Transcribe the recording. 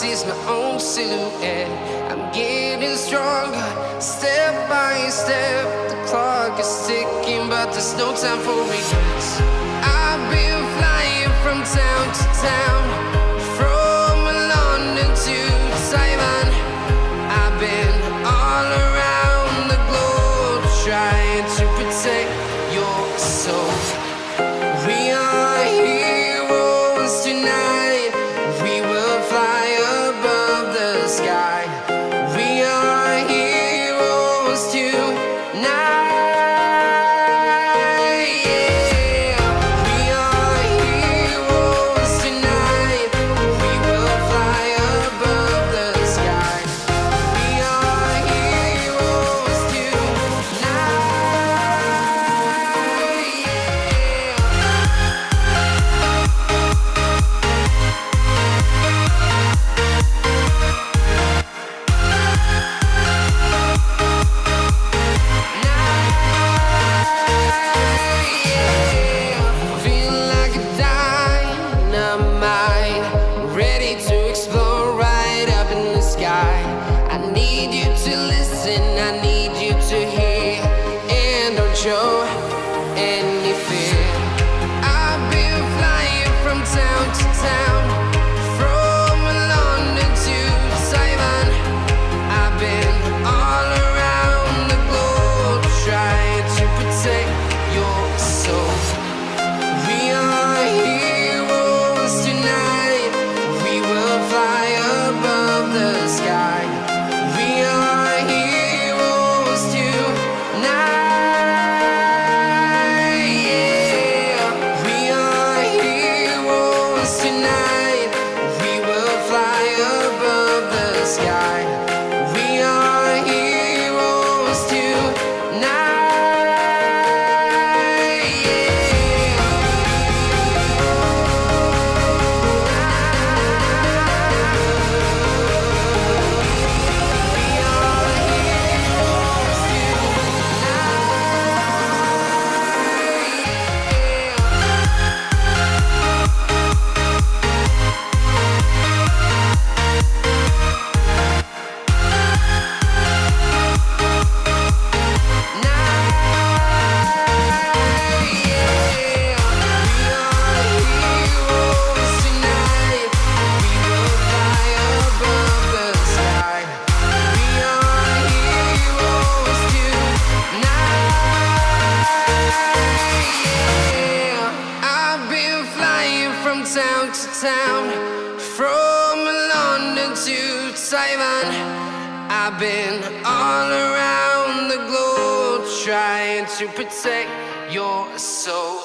notice my own silhouette. I'm getting stronger, step by step. The clock is ticking, but there's no time for regrets. I've been flying from town to town, from London to Taiwan. I've been all around the globe, trying to protect your soul. We are heroes tonight. We will fly above the sky. We are heroes tonight. Yeah. We are heroes tonight. We will fly above the sky. We are heroes tonight. Feeling like a dynamite, ready to explode right up in the sky. I need you to listen, I need you to hear, and don't show any fear. I've been flying from town to town, from London to Taiwan. I've been all around the globe, trying to protect your soul. We are heroes tonight. We will fly above the sky. We are heroes tonight. Yeah. We are heroes tonight. We will fly above the sky. We are heroes tonight. Town to town, from London to Taiwan. I've been all around the globe, trying to protect your soul.